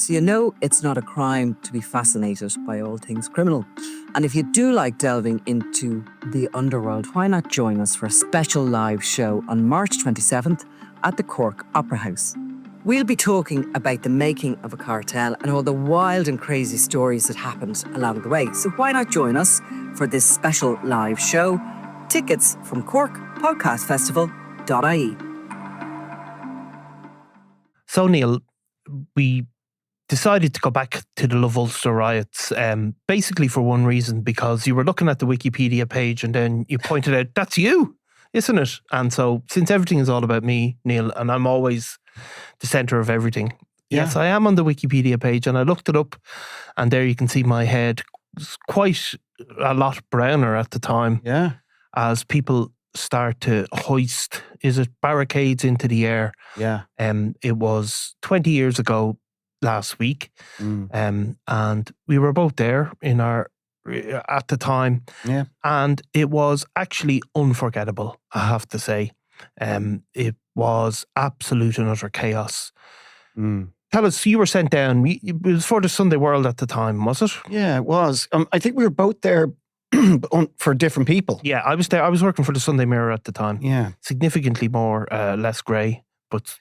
So you know it's not a crime to be fascinated by all things criminal. And if you do like delving into the underworld, why not join us for a special live show on March 27th at the Cork Opera House. We'll be talking about the making of a cartel and all the wild and crazy stories that happened along the way. So why not join us for this special live show? Tickets from corkpodcastfestival.ie. So, Niall, we decided to go back to the Love Ulster riots, basically for one reason, because you were looking at the Wikipedia page and then you pointed out, that's you, isn't it? And so, since everything is all about me, Niall, and I'm always the centre of everything, yes, I am on the Wikipedia page, and I looked it up, and there you can see my head was quite a lot browner at the time. Yeah. As people start to hoist, is it barricades into the air? Yeah. It was 20 years ago last week, and we were both there at the time. Yeah. And it was actually unforgettable, I have to say. It was absolute and utter chaos. Tell us, you were sent down. It was for the Sunday World at the time, was it? Yeah, it was. I think we were both there for different people. Yeah, I was there. I was working for the Sunday Mirror at the time. Yeah. Significantly more, less grey, but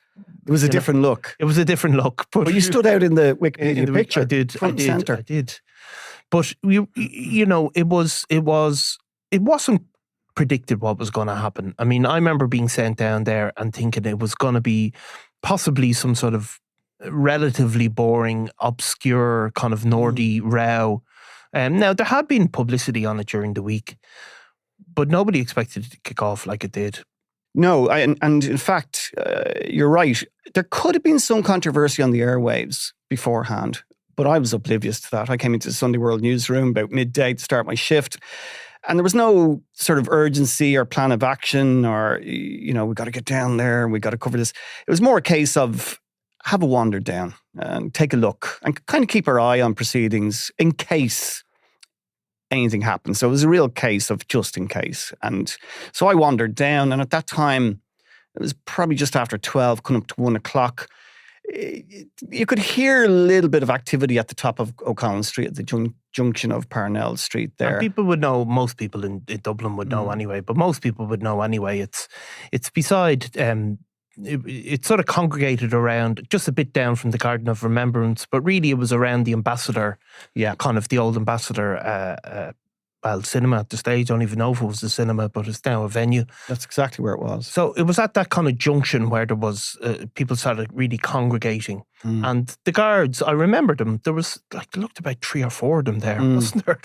it was a different look. It was a different look. But you stood out in the Wikipedia picture. I did. Front and centre. I did. But, it wasn't predicted what was going to happen. I mean, I remember being sent down there and thinking it was going to be possibly some sort of relatively boring, obscure kind of Nordy row. Now, there had been publicity on it during the week, but nobody expected it to kick off like it did. No, and in fact, you're right. There could have been some controversy on the airwaves beforehand, but I was oblivious to that. I came into the Sunday World newsroom about midday to start my shift, and there was no sort of urgency or plan of action or, we got to get down there and we got to cover this. It was more a case of have a wander down and take a look and kind of keep our eye on proceedings in case anything happens. So it was a real case of just in case. And so I wandered down, and at that time, it was probably just after 12, coming up to 1 o'clock. You could hear a little bit of activity at the top of O'Connell Street, at the junction of Parnell Street there. And people would know, most people in Dublin would know anyway, but most people would know anyway. It's beside, it sort of congregated around, just a bit down from the Garden of Remembrance, but really it was around the Ambassador, kind of the old Ambassador, cinema at the stage. I don't even know if it was the cinema, but it's now a venue. That's exactly where it was. So it was at that kind of junction where there was, people started really congregating. And the guards, I remember them, there was looked about 3 or 4 of them there, wasn't there?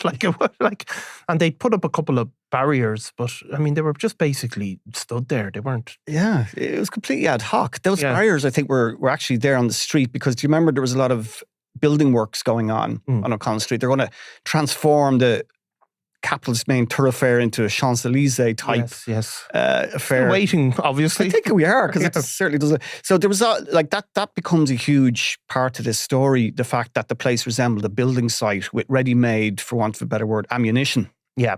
And they'd put up a couple of barriers, but I mean, they were just basically stood there. They weren't. Yeah, it was completely ad hoc. Those barriers, I think, were actually there on the street because do you remember there was a lot of building works going on O'Connell Street? They're going to transform the capital's main thoroughfare into a Champs-Élysées type affair. Still waiting, obviously. I think we are, because it certainly doesn't. So there was that becomes a huge part of this story, the fact that the place resembled a building site with ready-made, for want of a better word, ammunition. Yeah.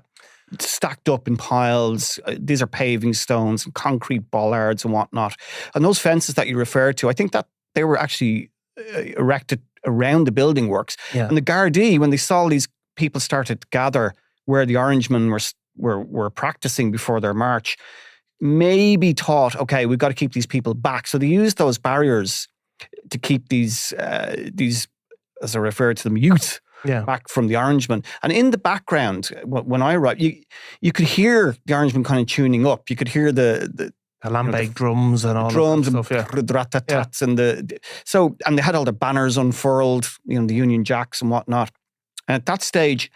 Stacked up in piles. These are paving stones and concrete bollards and whatnot. And those fences that you referred to, I think that they were actually erected around the building works. Yeah. And the Gardai, when they saw these people started to gather where the Orangemen were practicing before their march, maybe thought, okay, we've got to keep these people back. So they used those barriers to keep these, as I refer to them, youth back from the Orangemen. And in the background, when I arrived, you could hear the Orangemen kind of tuning up. You could hear the lambeg drums and all drums that stuff, the rat-tat-tats and and they had all their banners unfurled, the Union Jacks and whatnot. And at that stage,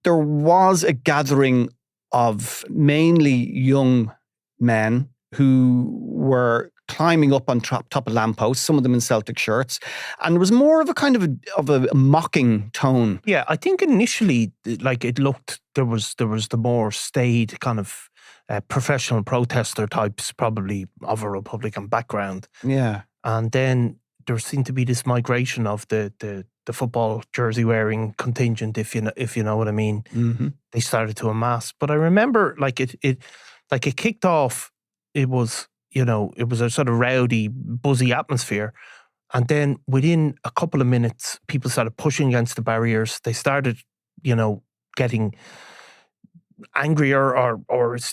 there was a gathering of mainly young men who were climbing up on top of lampposts, some of them in Celtic shirts, and there was more of a kind of a mocking tone. Yeah, I think initially, it looked, there was the more staid kind of professional protester types, probably of a Republican background. Yeah, and then there seemed to be this migration of the football jersey wearing contingent, if you know what I mean. Mm-hmm. They started to amass, but I remember it kicked off. It was a sort of rowdy, buzzy atmosphere, And then within a couple of minutes, people started pushing against the barriers. They started, getting angrier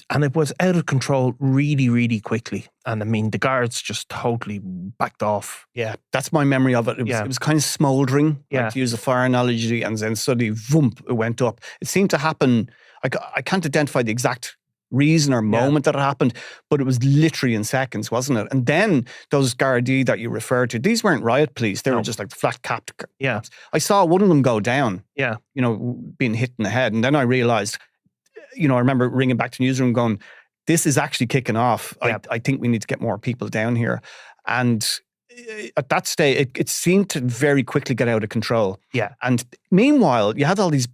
and it was out of control really, really quickly. And I mean, the guards just totally backed off. Yeah, that's my memory of it. It was kind of smouldering, like to use a fire analogy, and then suddenly, voomp, it went up. It seemed to happen, I can't identify the exact reason or moment that it happened, but it was literally in seconds, wasn't it? And then those Gardaí that you referred to, these weren't riot police. They were just like flat-capped. Yeah. I saw one of them go down, yeah, being hit in the head. And then I realised, I remember ringing back to newsroom going, this is actually kicking off. Yeah. I think we need to get more people down here. And at that stage, it seemed to very quickly get out of control. Yeah. And meanwhile, you had all these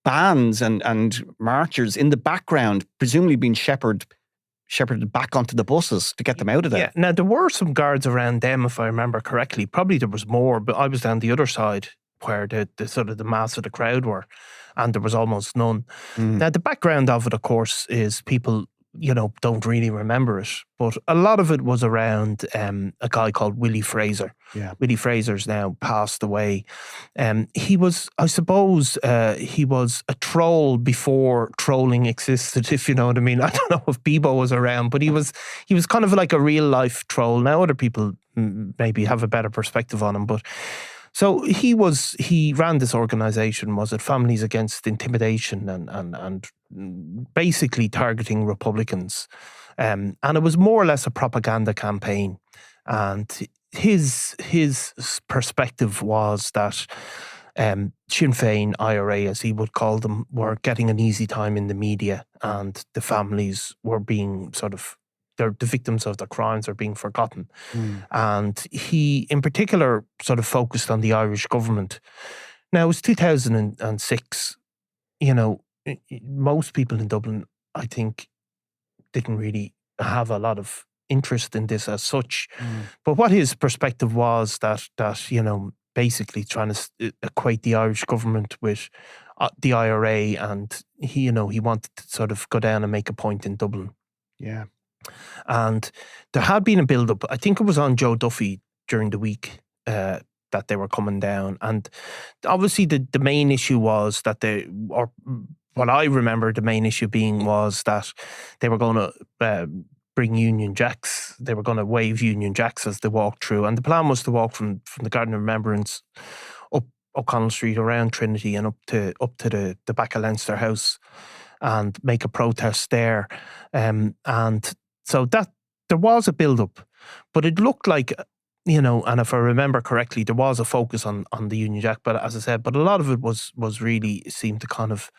bands and marchers in the background, presumably being shepherded back onto the buses to get them out of there. Yeah. Now, there were some guards around them, if I remember correctly. Probably there was more, but I was down the other side where the sort of the mass of the crowd were, and there was almost none. Now, the background of it, of course, is people, don't really remember it, but a lot of it was around a guy called Willie Fraser. Yeah. Willie Fraser's now passed away. He was, I suppose, he was a troll before trolling existed, if you know what I mean. I don't know if Bebo was around, but he was kind of like a real life troll. Now other people maybe have a better perspective on him, but so he ran this organisation, was it Families Against Intimidation and basically targeting Republicans. And it was more or less a propaganda campaign. And his perspective was that Sinn Féin, IRA, as he would call them, were getting an easy time in the media, and the families were being the victims of the crimes are being forgotten. And he, in particular, sort of focused on the Irish government. Now, it was 2006. Most people in Dublin, I think, didn't really have a lot of interest in this as such. But what his perspective was that basically trying to equate the Irish government with the IRA, and he wanted to sort of go down and make a point in Dublin. Yeah. And there had been a build-up. I think it was on Joe Duffy during the week that they were coming down. And obviously the main issue was that what I remember the main issue being was that they were going to bring Union Jacks. They were going to wave Union Jacks as they walked through. And the plan was to walk from the Garden of Remembrance up O'Connell Street around Trinity and up to the back of Leinster House and make a protest there. And so that there was a build-up, but it looked like, and if I remember correctly, there was a focus on the Union Jack, but as I said, but a lot of it was really seemed to kind of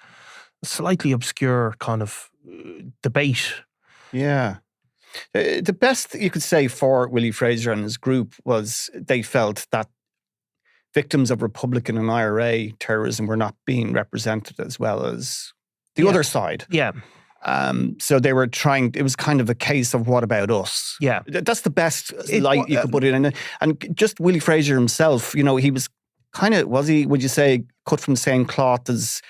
slightly obscure kind of debate. Yeah. The best you could say for Willie Fraser and his group was they felt that victims of Republican and IRA terrorism were not being represented as well as the other side. Yeah. So they were trying, it was kind of a case of what about us? Yeah. That's the best light you could put it in. And just Willie Fraser himself, he was kind of, would you say, cut from the same cloth as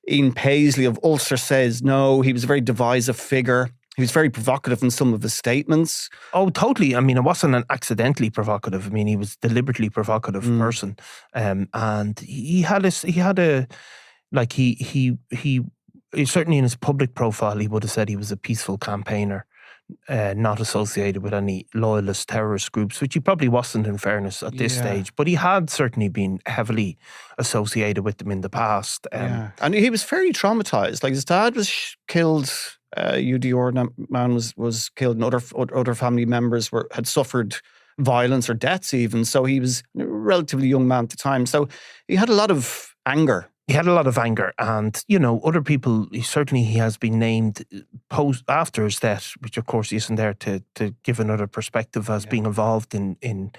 Ian Paisley of Ulster says? No, he was a very divisive figure. He was very provocative in some of his statements. Oh, totally. I mean, it wasn't an accidentally provocative. I mean, he was deliberately provocative person. And he certainly in his public profile, he would have said he was a peaceful campaigner, not associated with any loyalist terrorist groups, which he probably wasn't, in fairness, at this stage. But he had certainly been heavily associated with them in the past. And he was very traumatised. Like, his dad was killed, UDR man was killed, and other family members had suffered violence or deaths even. So he was a relatively young man at the time. So he had a lot of anger. He had a lot of anger, and other people. He has been named post after his death, which of course isn't there to give another perspective as being involved in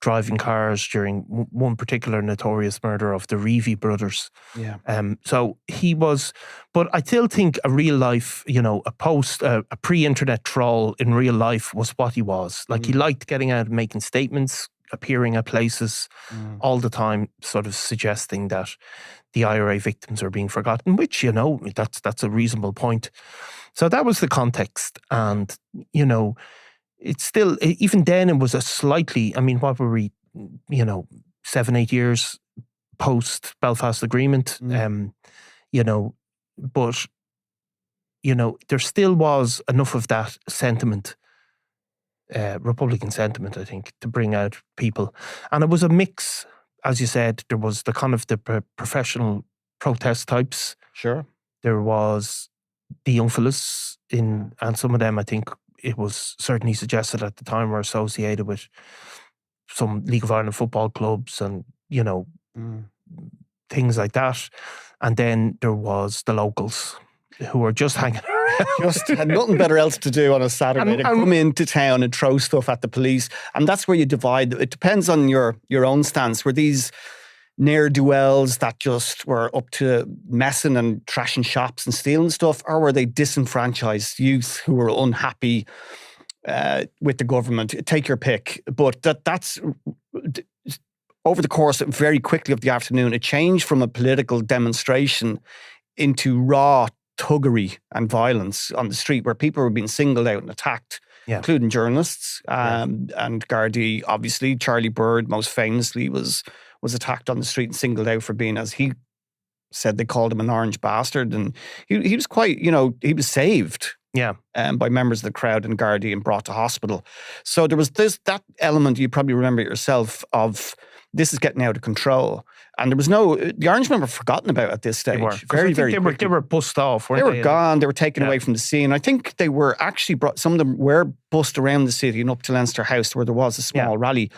driving cars during one particular notorious murder of the Reevy brothers. Yeah. So he was, but I still think a real life, a pre-internet troll in real life was what he was. Like he liked getting out and making statements, appearing at places all the time, sort of suggesting that the IRA victims are being forgotten, which, that's a reasonable point. So that was the context. And, it's still, even then it was a slightly, I mean, what were we, you know, 7-8 years post Belfast Agreement, you know, but you know, there still was enough of that sentiment, Republican sentiment, I think, to bring out people. And it was a mix, as you said. There was the kind of the professional protest types. Sure. There was the young fellas and some of them, I think it was certainly suggested at the time, were associated with some League of Ireland football clubs and, you know, things like that. And then there was the locals who were just hanging around. Just had nothing better else to do on a Saturday than come into town and throw stuff at the police. And that's where you divide. It depends on your own stance. Were these ne'er-do-wells that just were up to messing and trashing shops and stealing stuff, or were they disenfranchised youth who were unhappy with the government? Take your pick. But that's over the course very quickly of the afternoon, it changed from a political demonstration into raw thuggery and violence on the street, where people were being singled out and attacked, including journalists and Gardaí. Obviously, Charlie Bird, most famously, was attacked on the street and singled out for being, as he said, they called him an orange bastard. And he was quite, you know, he was saved by members of the crowd and Gardaí and brought to hospital. So there was that element, you probably remember yourself, of this is getting out of control. And there was the Orangemen were forgotten about at this stage. They were bussed off, weren't they? They were gone. They were taken away from the scene. I think they were actually some of them were bussed around the city and up to Leinster House, where there was a small rally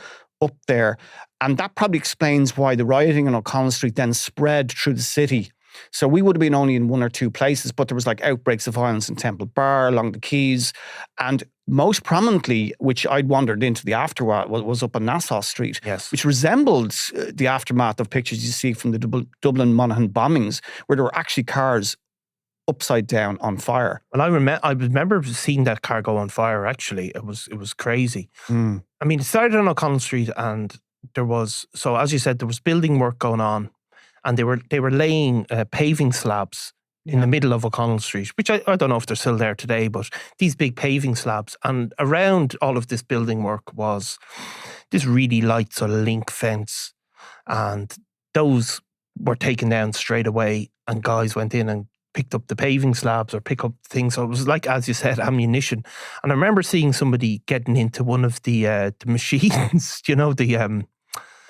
up there. And that probably explains why the rioting on O'Connell Street then spread through the city. So we would have been only in one or two places, but there was like outbreaks of violence in Temple Bar, along the quays, and most prominently, which I'd wandered into the aftermath, was up on Nassau Street, which resembled the aftermath of pictures you see from the Dublin Monaghan bombings, where there were actually cars upside down on fire. Well, I remember seeing that car go on fire. Actually, it was crazy. I mean, it started on O'Connell Street, and there was, so as you said, there was building work going on. And they were laying paving slabs in the middle of O'Connell Street, which I don't know if they're still there today, but these big paving slabs. And around all of this building work was this really light sort of link fence. And those were taken down straight away, and guys went in and picked up the paving slabs or pick up things. So it was like, as you said, ammunition. And I remember seeing somebody getting into one of the machines, you know, the...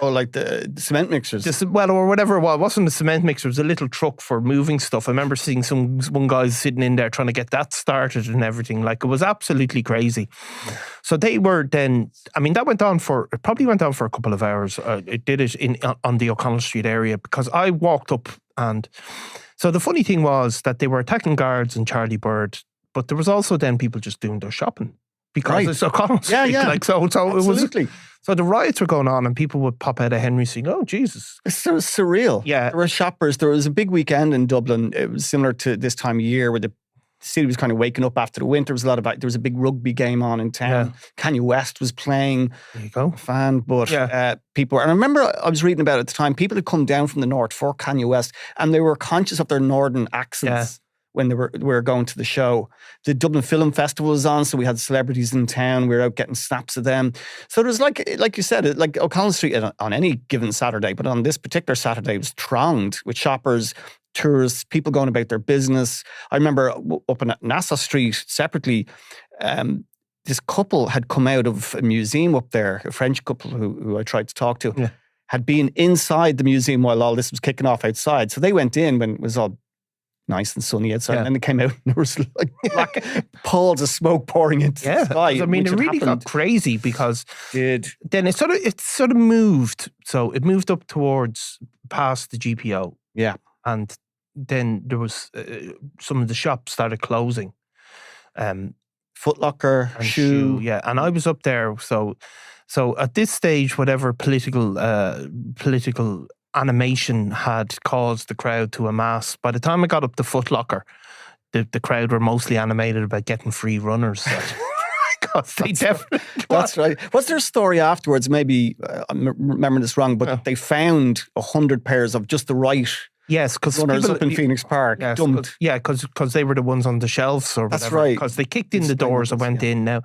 Oh, like the cement mixers? Or whatever it was. It wasn't a cement mixer. It was a little truck for moving stuff. I remember seeing one guy sitting in there trying to get that started and everything. Like, it was absolutely crazy. Yeah. So they were then, I mean, it probably went on for a couple of hours. It did it on the O'Connell Street area, because I walked up, and so the funny thing was that they were attacking guards and Charlie Bird, but there was also then people just doing their shopping. Because it's O'Connell Street. Yeah. Like, so absolutely. It was. So the riots were going on, and people would pop out of Henry saying, "Oh, Jesus!" It's so surreal. Yeah, there were shoppers. There was a big weekend in Dublin. It was similar to this time of year, where the city was kind of waking up after the winter. There was there was a big rugby game on in town. Kanye West was playing. There you go, fan. But people were, and I remember I was reading about it at the time. People had come down from the north for Kanye West, and they were conscious of their northern accents. When we were going to the show. The Dublin Film Festival was on, so we had celebrities in town. We were out getting snaps of them. So it was like you said, like O'Connell Street on any given Saturday, but on this particular Saturday, it was thronged with shoppers, tourists, people going about their business. I remember up on Nassau Street separately, this couple had come out of a museum up there, a French couple who I tried to talk to, had been inside the museum while all this was kicking off outside. So they went in when it was all nice and sunny outside, and then they came out and there was like black pools of smoke pouring into the sky. I mean, it really got crazy, because then it sort of moved. So it moved up towards past the GPO. Yeah. And then there was some of the shops started closing. Foot Locker, Shoe. Yeah. And I was up there. So at this stage, whatever political animation had caused the crowd to amass. By the time I got up to Foot Locker, the crowd were mostly animated about getting free runners. That's right. What's their story afterwards? Maybe I'm remembering this wrong, but they found 100 pairs of just the right Yes, because runners up in Phoenix Park. Yes, Dumped. because they were the ones on the shelves or whatever. That's right. Because they kicked in the doors and went in. Now,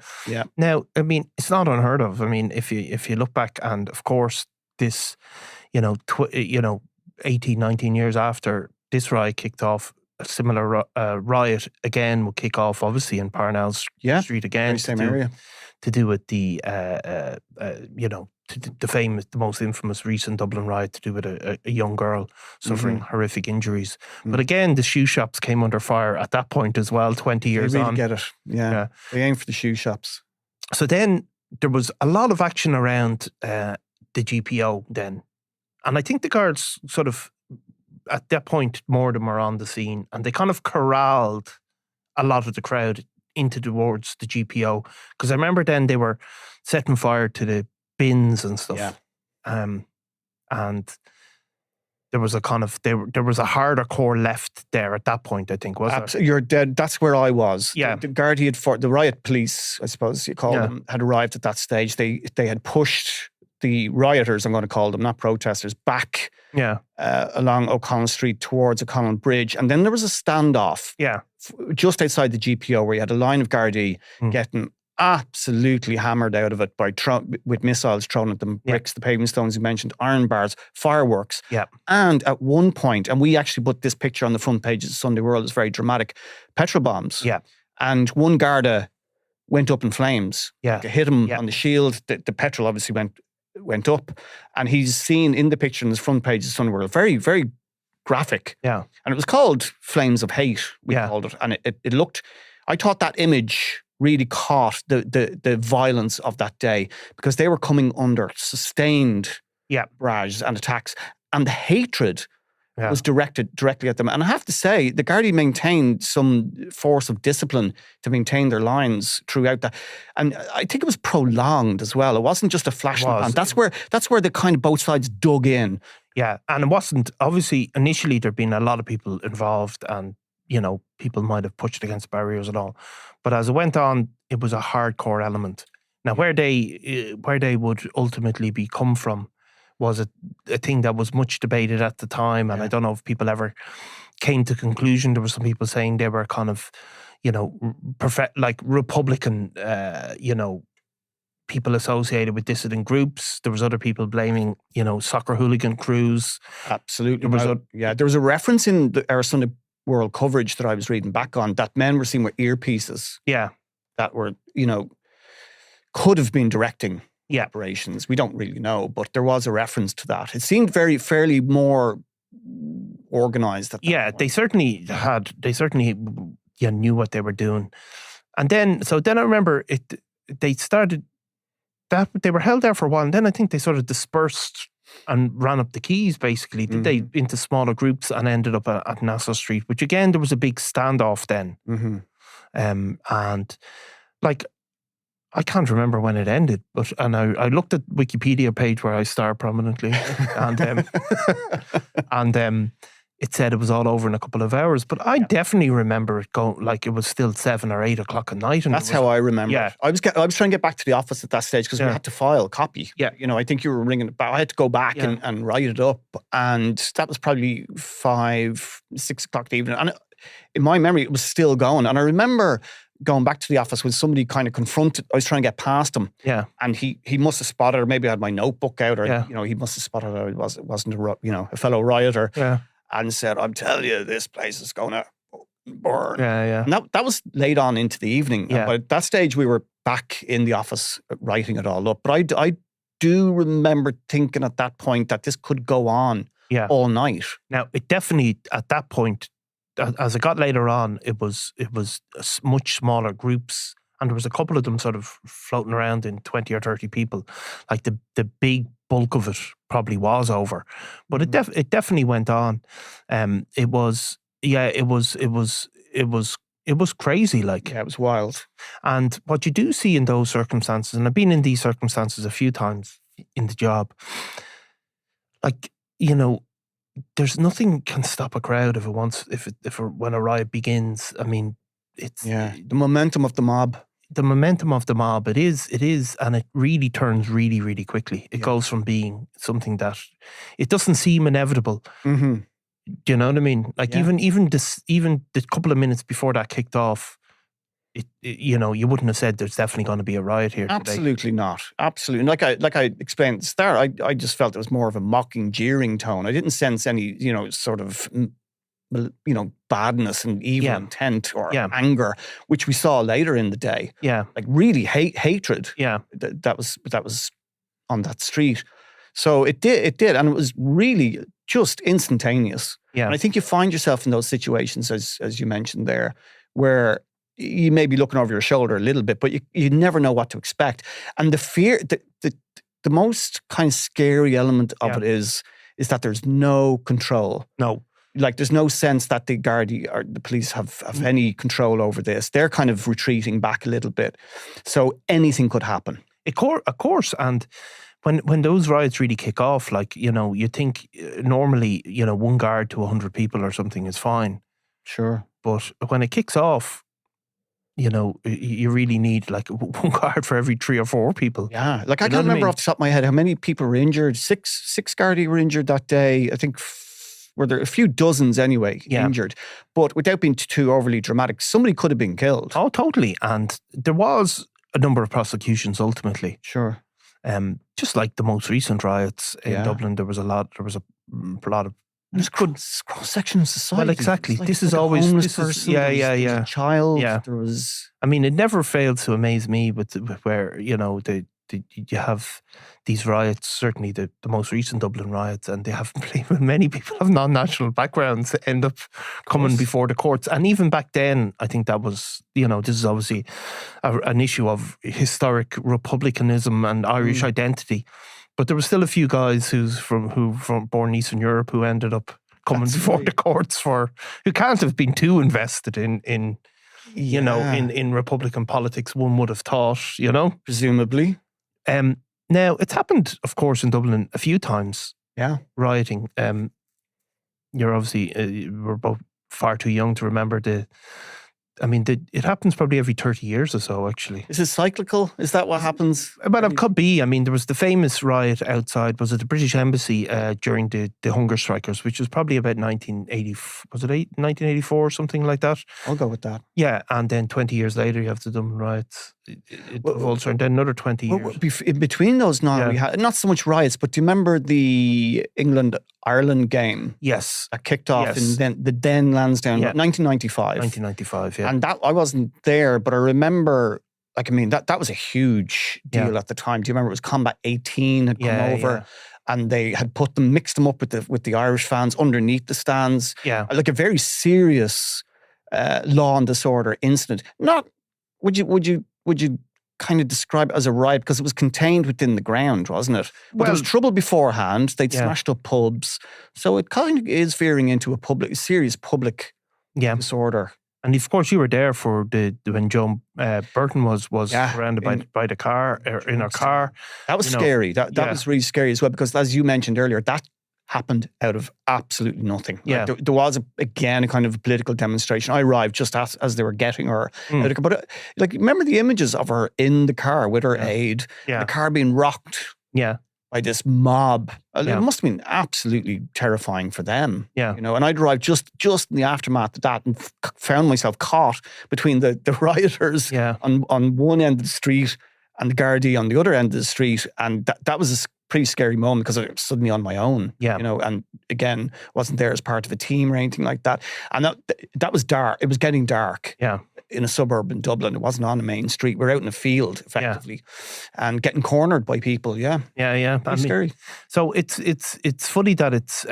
I mean, it's not unheard of. I mean, if you look back, and of course, this, 18, 19 years after this riot kicked off, a similar riot again will kick off, obviously in Parnell Street again, same area, to do with the the most infamous recent Dublin riot to do with a young girl suffering horrific injuries. But again, the shoe shops came under fire at that point as well, 20 years they really on. get it. Yeah. They aim for the shoe shops. So then there was a lot of action around the GPO then. And I think the guards sort of, at that point, more of them were on the scene, and they kind of corralled a lot of the crowd towards the GPO. Because I remember then they were setting fire to the bins and stuff. Yeah. And there was a kind of, there was a harder core left there at that point, I think, was there? You're dead. That's where I was. Yeah. The Guardian, the riot police, I suppose you call them, had arrived at that stage. They had pushed the rioters, I'm going to call them, not protesters, back along O'Connell Street towards O'Connell Bridge. And then there was a standoff just outside the GPO where you had a line of Gardaí getting absolutely hammered out of it with missiles thrown at them, bricks, the paving stones you mentioned, iron bars, fireworks. Yeah. And at one point, and we actually put this picture on the front page of the Sunday World, it's very dramatic, petrol bombs. Yeah. And one Garda went up in flames. Yeah. They hit him on the shield. The petrol obviously went up, and he's seen in the picture on the front page of Sunday World, very, very graphic. Yeah. And it was called Flames of Hate, we called it. And it looked, I thought that image really caught the violence of that day, because they were coming under sustained barrages and attacks, and the hatred was directed directly at them. And I have to say, the Gardaí maintained some force of discipline to maintain their lines throughout that. And I think it was prolonged as well. It wasn't just a flash in the pan. That's where the kind of both sides dug in. Yeah, and it wasn't, obviously, initially there'd been a lot of people involved, and, you know, people might have pushed against barriers and all. But as it went on, it was a hardcore element. Now, where they would ultimately come from was a thing that was much debated at the time, and I don't know if people ever came to conclusion. There were some people saying they were kind of, you know, like Republican, you know, people associated with dissident groups. There was other people blaming, you know, soccer hooligan crews. Absolutely. There was a reference in our Sunday World coverage that I was reading back on that men were seen with earpieces. Yeah. That were, you know, could have been directing operations. We don't really know, but there was a reference to that. It seemed fairly more organised at that point. They certainly knew what they were doing. And then I remember they started, that they were held there for a while, and then I think they sort of dispersed and ran up the quays, basically, they into smaller groups, and ended up at Nassau Street, which again, there was a big standoff then. And like, I can't remember when it ended, but I looked at Wikipedia page where I star prominently, and it said it was all over in a couple of hours. But I definitely remember it going, like, it was still 7 or 8 o'clock at night. And that's how I remember it. I was trying to get back to the office at that stage, because we had to file a copy. Yeah. You know, I think you were ringing it back. I had to go back and write it up. And that was probably 5, 6 o'clock in the evening. And in my memory, it was still going. And I remember going back to the office when somebody kind of confronted, I was trying to get past him. Yeah. And he must have spotted, or maybe I had my notebook out, or, you know, he must have spotted it wasn't a fellow rioter. Yeah. And said, I'm telling you, this place is going to burn. Yeah. And that was late on into the evening. Yeah. But at that stage, we were back in the office writing it all up. But I do remember thinking at that point that this could go on all night. Now, it definitely, at that point, as it got later on, it was much smaller groups, and there was a couple of them sort of floating around in 20 or 30 people. Like the big bulk of it probably was over, but it definitely went on. It was crazy. Like, it was wild. And what you do see in those circumstances, and I've been in these circumstances a few times in the job, like, you know, there's nothing can stop a crowd if it wants, when a riot begins. I mean, it's the momentum of the mob. The momentum of the mob, it is, and it really turns really, really quickly. It goes from being something that, it doesn't seem inevitable, Do you know what I mean? Like even the couple of minutes before that kicked off, you wouldn't have said there's definitely going to be a riot here today. Absolutely not. Absolutely. Like I explained at the start, I just felt it was more of a mocking, jeering tone. I didn't sense any, sort of, badness and evil intent or anger, which we saw later in the day. Yeah. Like really hatred. Yeah. That was on that street. So it did. And it was really just instantaneous. Yeah. And I think you find yourself in those situations, as you mentioned there, where you may be looking over your shoulder a little bit, but you never know what to expect. And the fear, the most kind of scary element of it is that there's no control. No. Like there's no sense that the Gardaí or the police have any control over this. They're kind of retreating back a little bit. So anything could happen. Of course. And when those riots really kick off, like, you think normally, one guard to 100 people or something is fine. Sure. But when it kicks off, you really need like one guard for every 3 or 4 people. Yeah. Like I can't remember off the top of my head how many people were injured. Six Gardaí were injured that day. I think were there a few dozens anyway injured. But without being too overly dramatic, somebody could have been killed. Oh, totally. And there was a number of prosecutions ultimately. Sure. Just like the most recent riots in Dublin, there was a lot of There's cross-section of society. Well, exactly. Like, this is always homeless this person, is there was a child. Yeah. There was. I mean, it never failed to amaze me with where you have these riots. Certainly, the most recent Dublin riots, and they have many people of non-national backgrounds end up coming before the courts. And even back then, I think that was this is obviously an issue of historic republicanism and Irish identity. But there were still a few guys who born in Eastern Europe who ended up coming before the courts who can't have been too invested in Republican politics. One would have thought, Presumably. Now it's happened, of course, in Dublin a few times. Yeah, rioting. You're obviously we're both far too young to remember it happens probably every 30 years or so, actually. Is it cyclical? Is that what happens? Well, it could be. I mean, there was the famous riot outside, was it the British Embassy during the hunger strikers, which was probably about 1980, was it 1984 or something like that? I'll go with that. Yeah, and then 20 years later, you have the Dublin riots of Ulster, and then another 20 years. In between those, we had not so much riots, but do you remember the England-Ireland game? Yes. That kicked off in the Lansdowne, 1995. 1995, yeah. And that I wasn't there, but I remember, that was a huge deal at the time. Do you remember it was Combat 18 had come over and they had mixed them up with the Irish fans underneath the stands? Yeah. Like a very serious law and disorder incident. Not, would you kind of describe it as a riot because it was contained within the ground, wasn't it? But there was trouble beforehand. They'd smashed up pubs. So it kind of is veering into a serious public disorder. And of course, you were there for when Joan Burton was surrounded by the car, in her car. That was scary. That was really scary as well, because as you mentioned earlier, that happened out of absolutely nothing. Yeah. Like there was, again, a kind of political demonstration. I arrived just as they were getting her. But remember the images of her in the car with her aide, the car being rocked by this mob. It must have been absolutely terrifying for them. Yeah. And I'd arrived just in the aftermath of that and found myself caught between the rioters on one end of the street and the Gardaí on the other end of the street. And that was a pretty scary moment because I was suddenly on my own. Yeah. And again, wasn't there as part of a team or anything like that. And that was dark. It was getting dark. Yeah. In a suburb in Dublin. It wasn't on a main street. We're out in a field, effectively, and getting cornered by people. Yeah. Pretty scary. So it's funny that it's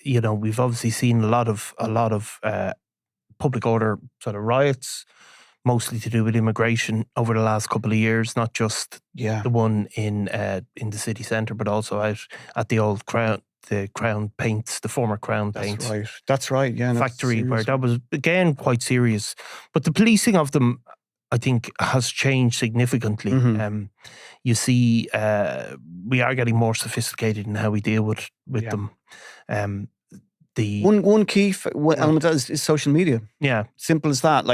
we've obviously seen a lot of public order sort of riots, mostly to do with immigration over the last couple of years. Not just the one in the city centre, but also out at the old Crown. The Crown Paints, the former Crown Paints. That's right. Yeah, factory where that was again quite serious. But the policing of them, I think, has changed significantly. Mm-hmm. You see, we are getting more sophisticated in how we deal with them. The one key element is social media. Yeah, simple as that.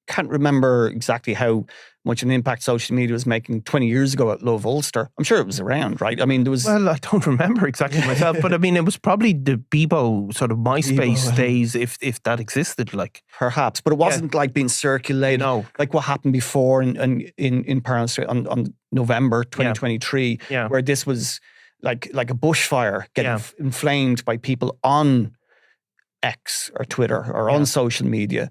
can't remember exactly how much an impact social media was making 20 years ago at Love Ulster. I'm sure it was around, right? I mean, there was... Well, I don't remember exactly myself, but I mean, it was probably the Bebo sort of MySpace days, if that existed, like. Perhaps, but it wasn't like being circulated. No. Like what happened before in Parliament Street on November 2023, where this was like a bushfire getting inflamed by people on X or Twitter or on social media,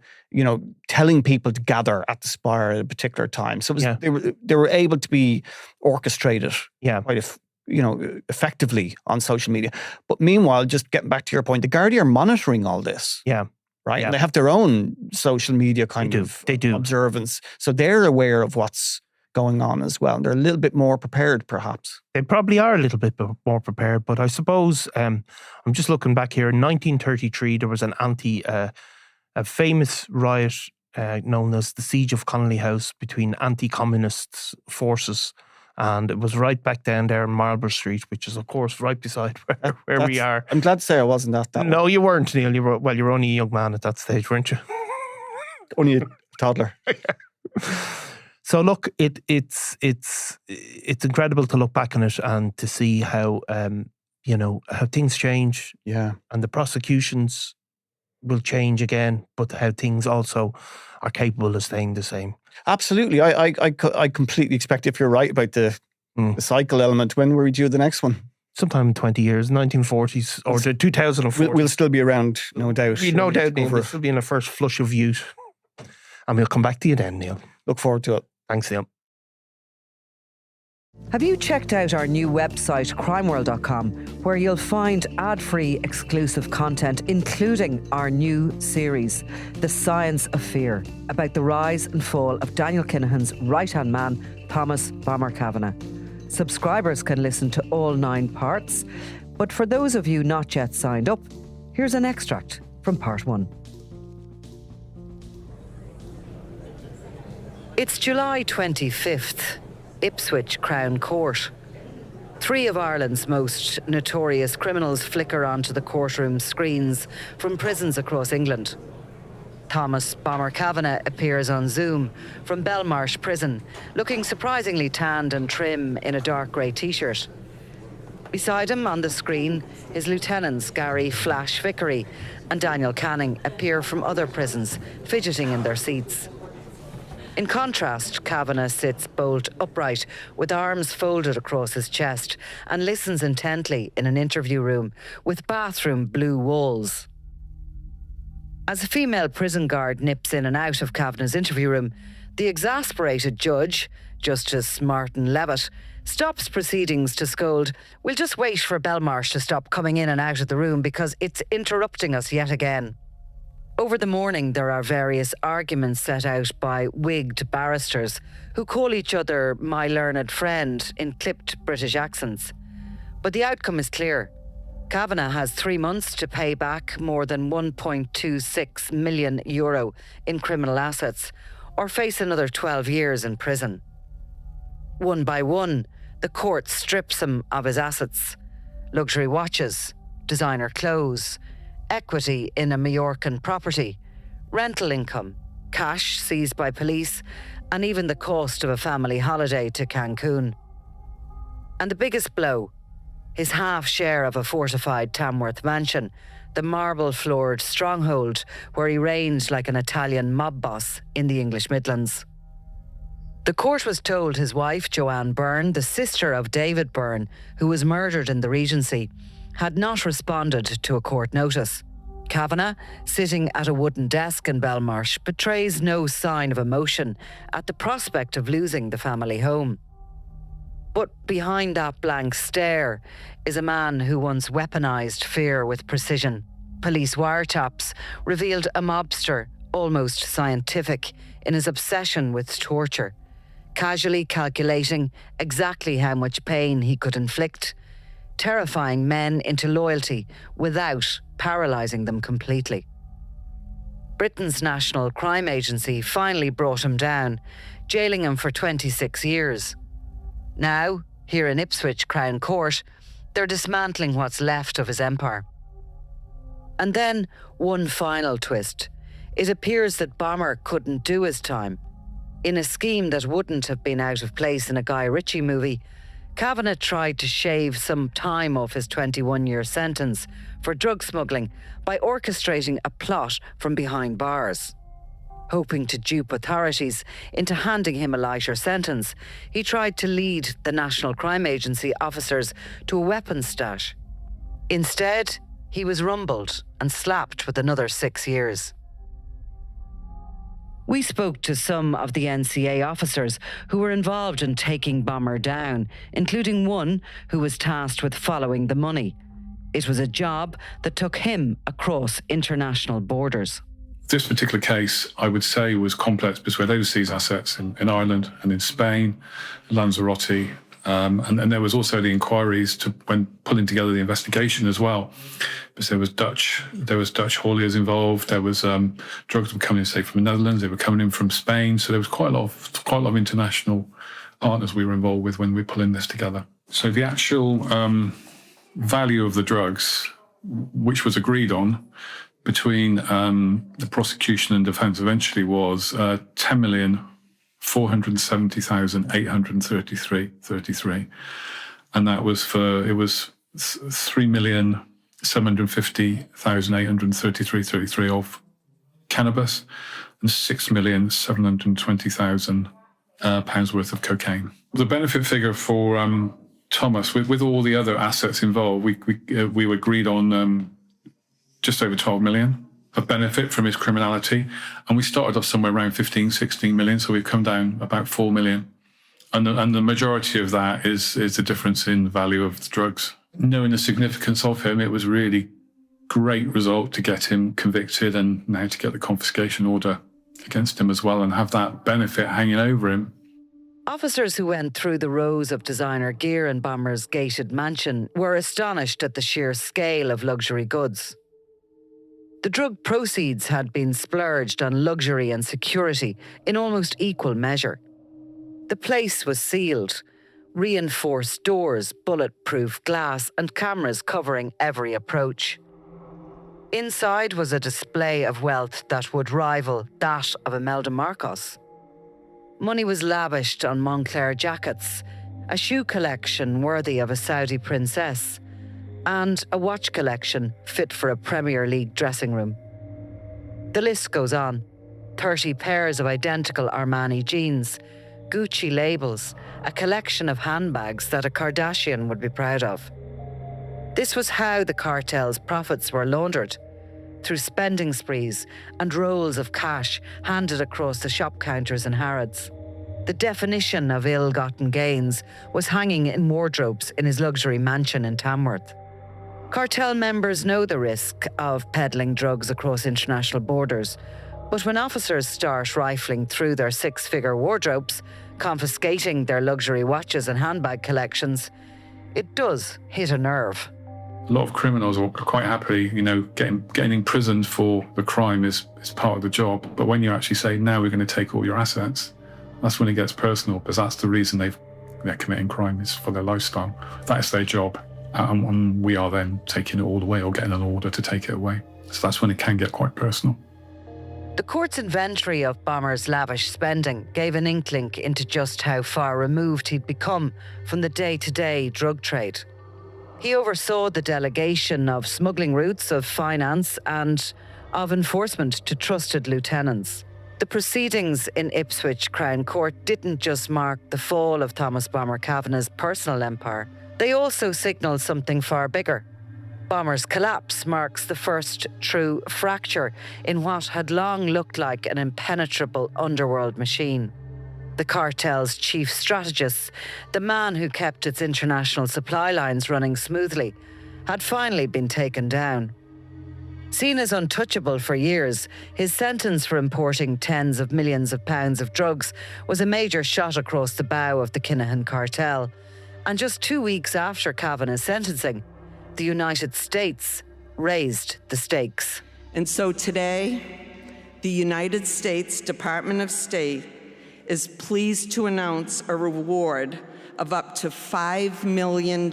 telling people to gather at the Spire at a particular time. So it was, they were able to be orchestrated quite effectively on social media. But meanwhile, just getting back to your point, the Gardaí are monitoring all this. Yeah. Right. Yeah. And they have their own social media they do. Observance. So they're aware of what's going on as well. They're a little bit more prepared, perhaps. They probably are a little bit more prepared, but I suppose I'm just looking back here. In 1933, there was a famous riot known as the Siege of Connolly House between anti-communist forces, and it was right back down there in Marlborough Street, which is, of course, right beside where we are. I'm glad to say I wasn't at that. No, you weren't, Neil. You were only a young man at that stage, weren't you? Only a toddler. So look, it's incredible to look back on it and to see how how things change. Yeah, and the prosecutions will change again, but how things also are capable of staying the same. Absolutely, I completely expect, if you're right about the cycle element. When will we do the next one? Sometime in 20 years, 1940s or the 2040s. We'll still be around, no doubt. No doubt, Neil. We'll still be in a first flush of youth, and we'll come back to you then, Neil. Look forward to it. Thanks, Neil. Have you checked out our new website, crimeworld.com, where you'll find ad-free exclusive content, including our new series, The Science of Fear, about the rise and fall of Daniel Kinahan's right-hand man, Thomas Bomber Kavanagh. Subscribers can listen to all 9 parts, but for those of you not yet signed up, here's an extract from part 1. It's July 25th, Ipswich Crown Court. 3 of Ireland's most notorious criminals flicker onto the courtroom screens from prisons across England. Thomas Bomber Kavanagh appears on Zoom from Belmarsh Prison, looking surprisingly tanned and trim in a dark grey t-shirt. Beside him on the screen, his lieutenants Gary Flash Vickery and Daniel Canning appear from other prisons, fidgeting in their seats. In contrast, Kavanagh sits bolt upright, with arms folded across his chest, and listens intently in an interview room with bathroom blue walls. As a female prison guard nips in and out of Kavanagh's interview room, the exasperated judge, Justice Martin Levitt, stops proceedings to scold, "We'll just wait for Belmarsh to stop coming in and out of the room because it's interrupting us yet again." Over the morning, there are various arguments set out by wigged barristers who call each other "my learned friend" in clipped British accents. But the outcome is clear. Kavanagh has 3 months to pay back more than €1.26 million in criminal assets, or face another 12 years in prison. One by one, the court strips him of his assets: luxury watches, designer clothes, equity in a Majorcan property, rental income, cash seized by police, and even the cost of a family holiday to Cancun. And the biggest blow, his half share of a fortified Tamworth mansion, the marble-floored stronghold where he reigned like an Italian mob boss in the English Midlands. The court was told his wife, Joanne Byrne, the sister of David Byrne, who was murdered in the Regency, had not responded to a court notice. Kavanagh, sitting at a wooden desk in Belmarsh, betrays no sign of emotion at the prospect of losing the family home. But behind that blank stare is a man who once weaponised fear with precision. Police wiretaps revealed a mobster, almost scientific, in his obsession with torture, casually calculating exactly how much pain he could inflict, terrifying men into loyalty without paralysing them completely. Britain's National Crime Agency finally brought him down, jailing him for 26 years. Now, here in Ipswich Crown Court, they're dismantling what's left of his empire. And then, one final twist. It appears that Bomber couldn't do his time. In a scheme that wouldn't have been out of place in a Guy Ritchie movie, Kavanagh tried to shave some time off his 21-year sentence for drug smuggling by orchestrating a plot from behind bars. Hoping to dupe authorities into handing him a lighter sentence, he tried to lead the National Crime Agency officers to a weapons stash. Instead, he was rumbled and slapped with another 6 years. We spoke to some of the NCA officers who were involved in taking Bomber down, including one who was tasked with following the money. It was a job that took him across international borders. This particular case, I would say, was complex because we had overseas assets in Ireland and in Spain, Lanzarote, and there was also the inquiries when pulling together the investigation as well. Because there was Dutch hauliers involved. There was drugs were coming in, say, from the Netherlands. They were coming in from Spain. So there was quite a lot of international partners we were involved with when we were pulling this together. So the actual value of the drugs, which was agreed on between the prosecution and defence, eventually was 10,470,833, and that was it was 3,750,833 of cannabis and 6,720,000 pounds worth of cocaine. The benefit figure for Thomas, with all the other assets involved, we agreed on just over 12 million of benefit from his criminality. And we started off somewhere around 15, 16 million. So we've come down about 4 million. And the majority of that is the difference in the value of the drugs. Knowing the significance of him, it was really great result to get him convicted and now to get the confiscation order against him as well and have that benefit hanging over him. Officers who went through the rows of designer gear in Bomber's gated mansion were astonished at the sheer scale of luxury goods. The drug proceeds had been splurged on luxury and security in almost equal measure. The place was sealed, reinforced doors, bulletproof glass, and cameras covering every approach. Inside was a display of wealth that would rival that of Imelda Marcos. Money was lavished on Moncler jackets, a shoe collection worthy of a Saudi princess, and a watch collection fit for a Premier League dressing room. The list goes on. 30 pairs of identical Armani jeans, Gucci labels, a collection of handbags that a Kardashian would be proud of. This was how the cartel's profits were laundered, through spending sprees and rolls of cash handed across the shop counters in Harrods. The definition of ill-gotten gains was hanging in wardrobes in his luxury mansion in Tamworth. Cartel members know the risk of peddling drugs across international borders, but when officers start rifling through their six-figure wardrobes, confiscating their luxury watches and handbag collections, it does hit a nerve. A lot of criminals are quite happy, getting imprisoned for the crime is part of the job. But when you actually say, now we're going to take all your assets, that's when it gets personal, because that's the reason they're committing crime, is for their lifestyle. That's their job. And we are then taking it all away or getting an order to take it away. So that's when it can get quite personal. The court's inventory of Bomber's lavish spending gave an inkling into just how far removed he'd become from the day-to-day drug trade. He oversaw the delegation of smuggling routes, of finance and of enforcement to trusted lieutenants. The proceedings in Ipswich Crown Court didn't just mark the fall of Thomas Bomber Kavanagh's personal empire. They also signalled something far bigger. Bomber's collapse marks the first true fracture in what had long looked like an impenetrable underworld machine. The cartel's chief strategist, the man who kept its international supply lines running smoothly, had finally been taken down. Seen as untouchable for years, his sentence for importing tens of millions of pounds of drugs was a major shot across the bow of the Kinahan cartel. And just 2 weeks after Kavanagh's sentencing, the United States raised the stakes. And so today, the United States Department of State is pleased to announce a reward of up to $5 million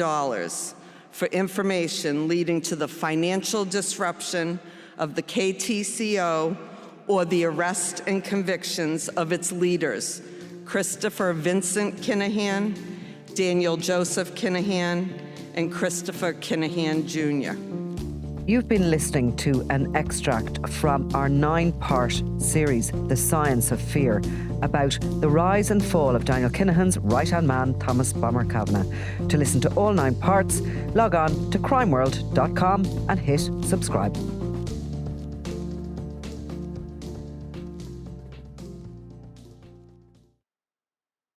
for information leading to the financial disruption of the KTCO or the arrest and convictions of its leaders, Christopher Vincent Kinahan, Daniel Joseph Kinahan, and Christopher Kinahan Jr. You've been listening to an extract from our 9-part series, The Science of Fear, about the rise and fall of Daniel Kinahan's right-hand man, Thomas Bomber Kavanagh. To listen to all 9 parts, log on to crimeworld.com and hit subscribe.